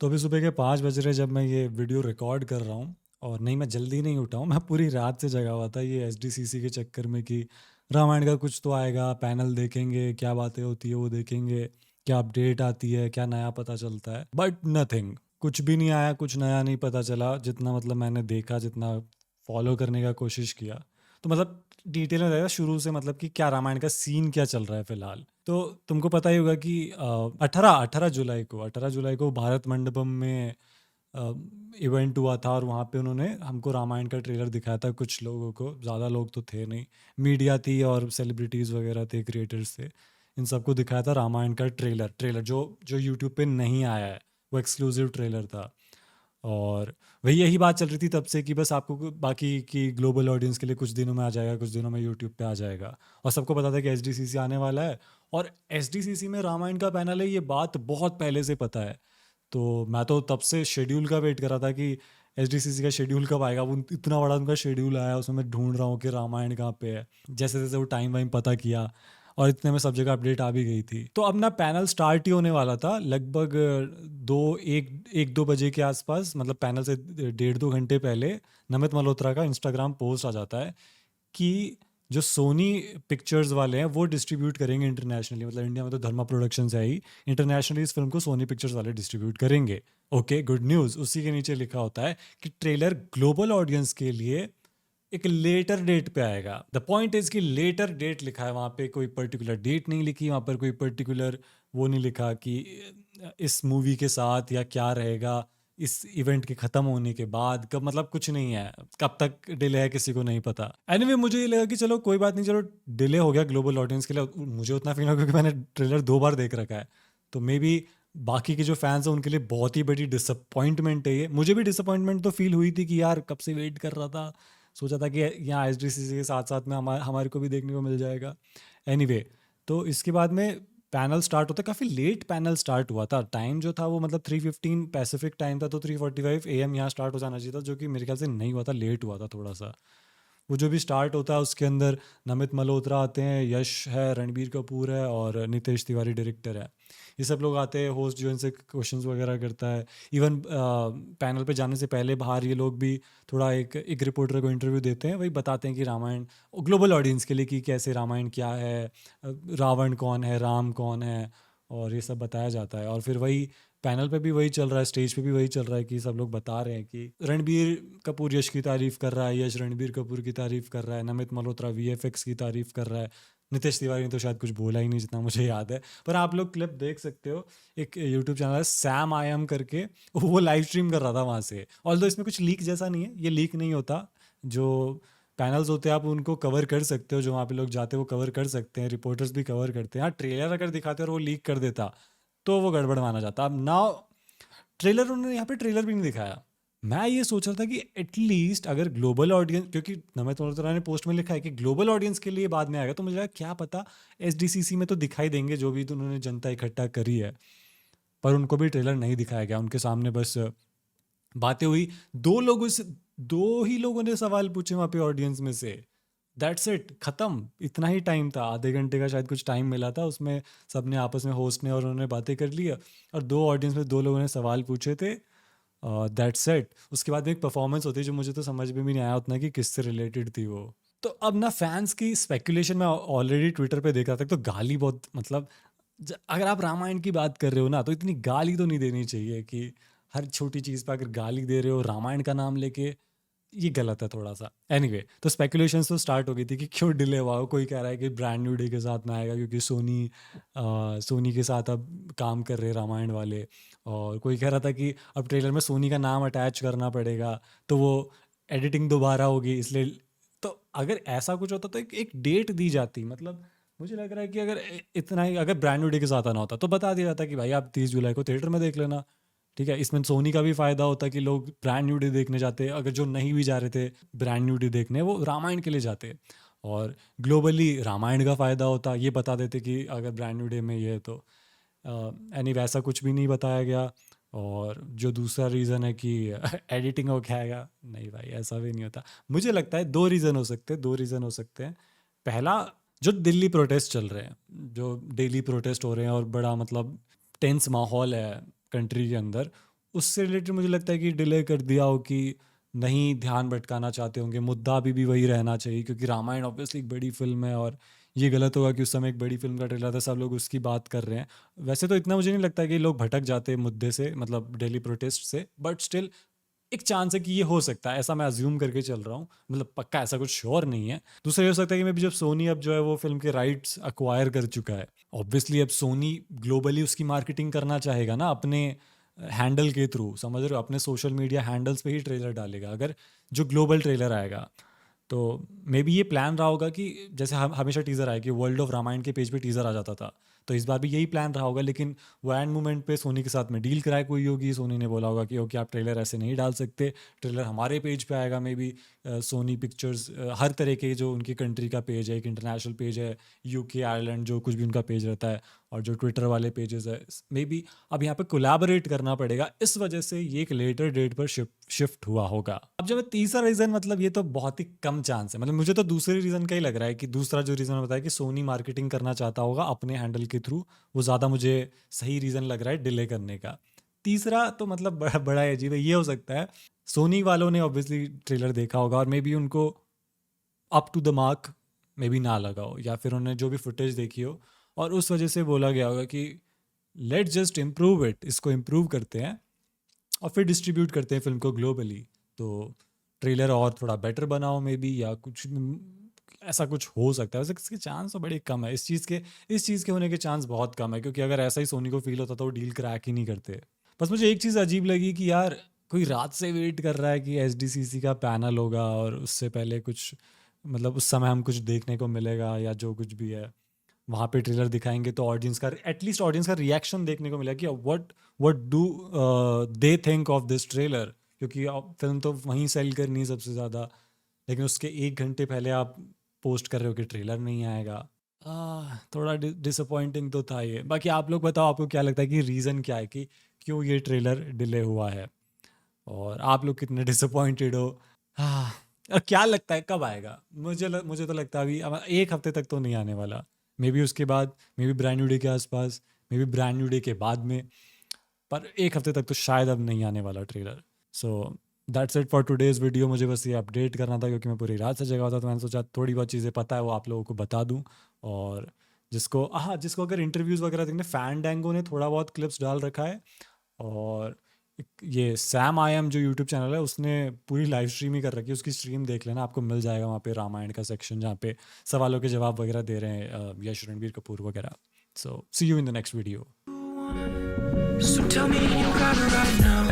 तो अभी सुबह के 5 बज रहे जब मैं ये वीडियो रिकॉर्ड कर रहा हूँ। और नहीं, मैं जल्दी नहीं उठा हूँ, मैं पूरी रात से जगा हुआ था ये एसडीसीसी के चक्कर में कि रामायण का कुछ तो आएगा, पैनल देखेंगे, क्या बातें होती है वो देखेंगे, क्या अपडेट आती है, क्या नया पता चलता है। बट नथिंग, कुछ भी नहीं आया, कुछ नया नहीं पता चला। जितना मतलब मैंने देखा, जितना फॉलो करने का कोशिश किया, तो मतलब डिटेल में रहेगा शुरू से, मतलब कि क्या रामायण का सीन क्या चल रहा है फिलहाल। तो तुमको पता ही होगा कि 18 जुलाई को भारत मंडपम में इवेंट हुआ था, और वहाँ पे उन्होंने हमको रामायण का ट्रेलर दिखाया था। कुछ लोगों को, ज़्यादा लोग तो थे नहीं, मीडिया थी और सेलिब्रिटीज़ वगैरह थे, क्रिएटर्स थे, इन सबको दिखाया था रामायण का ट्रेलर ट्रेलर जो जो यूट्यूब पे नहीं आया है, वो एक्सक्लूसिव ट्रेलर था। और वही यही बात चल रही थी तब से कि बस आपको बाकी की ग्लोबल ऑडियंस के लिए कुछ दिनों में आ जाएगा, कुछ दिनों में यूट्यूब पे आ जाएगा। और सबको पता था कि एसडीसीसी आने वाला है, और एसडीसीसी में रामायण का पैनल है, ये बात बहुत पहले से पता है। तो मैं तो तब से शेड्यूल का वेट कर रहा था कि एसडीसीसी का शेड्यूल कब आएगा। वो इतना बड़ा उनका शेड्यूल आया, उसमें मैं ढूंढ रहा हूँ कि रामायण कहाँ पे है। जैसे जैसे वो टाइम वाइम पता किया, और इतने में सब जगह अपडेट आ भी गई थी। तो अब ना पैनल स्टार्ट ही होने वाला था लगभग 2 1 1 2 बजे के आसपास। मतलब पैनल से 1.5 2 घंटे पहले नमित मल्होत्रा का इंस्टाग्राम पोस्ट आ जाता है कि जो सोनी पिक्चर्स वाले हैं वो डिस्ट्रीब्यूट करेंगे इंटरनेशनली। मतलब इंडिया में तो धर्मा प्रोडक्शंस है ही, इंटरनेशनली इस फिल्म को सोनी पिक्चर्स वाले डिस्ट्रीब्यूट करेंगे। Okay, good news. उसी के नीचे लिखा होता है कि ट्रेलर ग्लोबल ऑडियंस के लिए एक लेटर डेट पे आएगा। द पॉइंट इज कि लेटर डेट लिखा है वहाँ पे, कोई पर्टिकुलर डेट नहीं लिखी वहाँ पर, कोई पर्टिकुलर वो नहीं लिखा कि इस मूवी के साथ या क्या रहेगा इस इवेंट के ख़त्म होने के बाद कब, मतलब कुछ नहीं है। कब तक डिले है किसी को नहीं पता। एनीवे मुझे ये लगा कि चलो कोई बात नहीं, चलो डिले हो गया ग्लोबल ऑडियंस के लिए। मुझे उतना फील हो, क्योंकि मैंने ट्रेलर 2 बार देख रखा है। तो मे बी बाकी के जो फैंस हैं उनके लिए बहुत ही बड़ी डिसअपॉइंटमेंट है ये। मुझे भी डिसअपॉइंटमेंट तो फील हुई थी कि यार कब से वेट कर रहा था, सोचा था कि यहाँ एसडीसीसी के साथ साथ में हमारे को भी देखने को मिल जाएगा। एनीवे, तो इसके बाद में पैनल स्टार्ट होता है। काफ़ी लेट पैनल स्टार्ट हुआ था। टाइम जो था वो मतलब 3:15 पैसिफिक टाइम था, तो 3:45 AM यहाँ स्टार्ट हो जाना चाहिए था, जो कि मेरे ख्याल से नहीं हुआ था, लेट हुआ था थोड़ा सा। वो जो भी स्टार्ट होता है उसके अंदर नमित मल्होत्रा आते हैं, यश है, रणबीर कपूर है, और नितेश तिवारी डायरेक्टर है। ये सब लोग आते हैं, होस्ट जो इनसे क्वेश्चंस वगैरह करता है। इवन पैनल पे जाने से पहले बाहर ये लोग भी थोड़ा एक रिपोर्टर को इंटरव्यू देते हैं, वही बताते हैं कि रामायण ग्लोबल ऑडियंस के लिए कि कैसे रामायण क्या है, रावण कौन है, राम कौन है, और ये सब बताया जाता है। और फिर वही पैनल पे भी वही चल रहा है, स्टेज पे भी वही चल रहा है कि सब लोग बता रहे हैं कि रणबीर कपूर यश की तारीफ कर रहा है, यश रणबीर कपूर की तारीफ कर रहा है, नमित मल्होत्रा वीएफएक्स की तारीफ कर रहा है। नितेश तिवारी ने तो शायद कुछ बोला ही नहीं जितना मुझे याद है, पर आप लोग क्लिप देख सकते हो। एक यूट्यूब चैनल है सैम आई एम करके, वो लाइव स्ट्रीम कर रहा था वहाँ से। ऑल्दो इसमें कुछ लीक जैसा नहीं है, ये लीक नहीं होता। जो पैनल्स होते हैं आप उनको कवर कर सकते हो, जो वहाँ पे लोग जाते हैं वो कवर कर सकते हैं, रिपोर्टर्स भी कवर करते हैं। हाँ, ट्रेलर अगर दिखाते और वो लीक कर देता तो वो गड़बड़ माना जाता। अब ना ट्रेलर, उन्होंने यहाँ पे ट्रेलर भी नहीं दिखाया। मैं ये सोच रहा था कि एटलीस्ट अगर ग्लोबल ऑडियंस, क्योंकि नमित मल्होत्रा ने पोस्ट में लिखा है कि ग्लोबल ऑडियंस के लिए बाद में आएगा, तो मुझे लगा क्या पता एसडीसीसी में तो दिखाई देंगे जो भी तो उन्होंने जनता इकट्ठा करी है। पर उनको भी ट्रेलर नहीं दिखाया गया, उनके सामने बस बातें हुई। दो ही लोगों ने सवाल पूछे वहाँ पे ऑडियंस में से, दैट्स इट, खत्म। इतना ही टाइम था, आधे घंटे का शायद कुछ टाइम मिला था, उसमें सबने आपस में, होस्ट ने और उन्होंने बातें कर ली। और दो ऑडियंस में दो लोगों ने सवाल पूछे थे, दैट्स इट। उसके बाद में एक परफॉर्मेंस होती है जो मुझे तो समझ में भी नहीं आया उतना कि किससे रिलेटेड थी वो। तो अब ना फैंस की स्पेकुलेशन मैं ऑलरेडी ट्विटर पे देख रहा था, तो गाली बहुत, मतलब अगर आप रामायण की बात कर रहे हो ना, तो इतनी गाली तो नहीं देनी चाहिए कि हर छोटी चीज़ पे अगर गाली दे रहे हो रामायण का नाम लेके, ये गलत है थोड़ा सा। एनीवे, तो स्पेकुलेशंस तो स्टार्ट हो गई थी कि क्यों डिले हुआ हो। कोई कह रहा है कि ब्रांड न्यू डे के साथ में आएगा क्योंकि सोनी के साथ अब काम कर रहे हैं रामायण वाले। और कोई कह रहा था कि अब ट्रेलर में सोनी का नाम अटैच करना पड़ेगा, तो वो एडिटिंग दोबारा होगी इसलिए। तो अगर ऐसा कुछ होता तो एक डेट दी जाती। मतलब मुझे लग रहा है कि अगर इतना ही, अगर ब्रांड न्यू डे के साथ आना होता तो बता दिया जाता कि भाई आप 30 जुलाई को थिएटर में देख लेना। ठीक है, इसमें सोनी का भी फायदा होता कि लोग ब्रांड न्यू डे देखने जाते, अगर जो नहीं भी जा रहे थे ब्रांड न्यू डे देखने, वो रामायण के लिए जाते। और ग्लोबली रामायण का फ़ायदा होता, ये बता देते कि अगर ब्रांड न्यू डे में ये है तो। एनी वैसा कुछ भी नहीं बताया गया। और जो दूसरा रीज़न है कि एडिटिंग हो जाएगा, नहीं भाई ऐसा भी नहीं होता। मुझे लगता है दो रीज़न हो सकते हैं। पहला, जो दिल्ली प्रोटेस्ट चल रहे हैं, जो डेली प्रोटेस्ट हो रहे हैं और बड़ा मतलब टेंस माहौल है कंट्री के अंदर, उससे रिलेटेड मुझे लगता है कि डिले कर दिया हो कि नहीं ध्यान भटकाना चाहते होंगे, मुद्दा अभी भी वही रहना चाहिए, क्योंकि रामायण ऑब्वियसली एक बड़ी फिल्म है और ये गलत होगा कि उस समय एक बड़ी फिल्म का ट्रेलर था, सब लोग उसकी बात कर रहे हैं। वैसे तो इतना मुझे नहीं लगता कि लोग भटक जाते मुद्दे से, मतलब दिल्ली प्रोटेस्ट से, बट स्टिल एक चांस है कि ये हो सकता है, ऐसा मैं अज्यूम करके चल रहा हूँ, मतलब पक्का ऐसा कुछ श्योर नहीं है। दूसरा ये हो सकता है कि मे भी जब सोनी अब जो है वो फिल्म के राइट्स अक्वायर कर चुका है, ऑब्वियसली अब सोनी ग्लोबली उसकी मार्केटिंग करना चाहेगा ना अपने हैंडल के थ्रू, समझ रहे हो, अपने सोशल मीडिया हैंडल्स पे ही ट्रेलर डालेगा अगर जो ग्लोबल ट्रेलर आएगा। तो मे बी ये प्लान रहा होगा कि जैसे हम हमेशा टीज़र आए कि वर्ल्ड ऑफ रामायण के पेज पे टीज़र आ जाता था, तो इस बार भी यही प्लान रहा होगा, लेकिन वो एंड मोमेंट पे सोनी के साथ में डील क्रैक हुई होगी, सोनी ने बोला होगा कि ओके आप ट्रेलर ऐसे नहीं डाल सकते, ट्रेलर हमारे पेज पे आएगा। मे बी सोनी पिक्चर्स हर तरह के जो उनकी कंट्री का पेज है, एक इंटरनेशनल पेज है, यूके आयरलैंड जो कुछ भी उनका पेज रहता है, और जो ट्विटर वाले पेजेस है, मे बी अब यहाँ पे कोलैबोरेट करना पड़ेगा, इस वजह से ये एक लेटर डेट पर शिफ्ट हुआ होगा। अब जब तीसरा रीज़न, मतलब ये तो बहुत ही कम चांस है, मतलब मुझे तो दूसरे रीज़न का ही लग रहा है कि दूसरा जो रीज़न बताया कि सोनी मार्केटिंग करना चाहता होगा अपने हैंडल के थ्रू, वो ज़्यादा मुझे सही रीज़न लग रहा है डिले करने का। तीसरा तो मतलब बड़ा ही अजीब है, ये हो सकता है सोनी वालों ने ऑब्वियसली ट्रेलर देखा होगा और मे बी उनको up to the mark maybe ना लगा हो, या फिर उन्होंने जो भी फुटेज देखी हो और उस वजह से बोला गया होगा कि लेट्स जस्ट इम्प्रूव इट, इसको इम्प्रूव करते हैं और फिर डिस्ट्रीब्यूट करते हैं फिल्म को ग्लोबली। तो ट्रेलर और थोड़ा बेटर बनाओ मे बी, या कुछ ऐसा कुछ हो सकता है। वैसे इसके चांस तो बड़े कम है, इस चीज़ के होने के चांस बहुत कम है, क्योंकि अगर ऐसा ही सोनी को फील होता तो वो डील क्रैक ही नहीं करते। बस मुझे एक चीज़ अजीब लगी कि यार कोई रात से वेट कर रहा है कि एसडीसीसी का पैनल होगा और उससे पहले कुछ, मतलब उस समय हम कुछ देखने को मिलेगा या जो कुछ भी है वहाँ पे ट्रेलर दिखाएंगे तो ऑडियंस का एटलीस्ट ऑडियंस का रिएक्शन देखने को मिलेगा कि what do they think of this trailer, क्योंकि फिल्म तो वहीं सेल करनी है सबसे ज़्यादा, लेकिन उसके 1 घंटे पहले आप पोस्ट कर रहे हो कि ट्रेलर नहीं आएगा। थोड़ा डिसअपॉइंटिंग तो था ये। बाकी आप लोग बताओ, आपको क्या लगता है कि रीज़न क्या है कि क्यों ये ट्रेलर डिले हुआ है, और आप लोग कितने डिसअपॉइंटेड हो? हाँ, और क्या लगता है कब आएगा? मुझे तो लगता है अभी अब 1 हफ्ते तक तो नहीं आने वाला, मे बी उसके बाद, may be brand new day के आसपास, may be brand new day के बाद में, पर 1 हफ्ते तक तो शायद अब नहीं आने वाला trailer. So that's it for today's video. मुझे बस ये अपडेट करना था क्योंकि मैं पूरी रात से जगा हुआ था, तो मैंने सोचा थोड़ी बहुत चीज़ें पता है वो आप लोगों को बता दूं। और जिसको अगर इंटरव्यूज़ वगैरह देखने, फैंडैंगो ने थोड़ा बहुत क्लिप्स डाल रखा है, और ये सैम आई एम जो यूट्यूब चैनल है उसने पूरी लाइव स्ट्रीम ही कर रखी है, उसकी स्ट्रीम देख लेना, आपको मिल जाएगा वहाँ पे रामायण का सेक्शन जहाँ पे सवालों के जवाब वगैरह दे रहे हैं यश रणबीर कपूर वगैरह। So see you in the next video. So tell me you got it right now.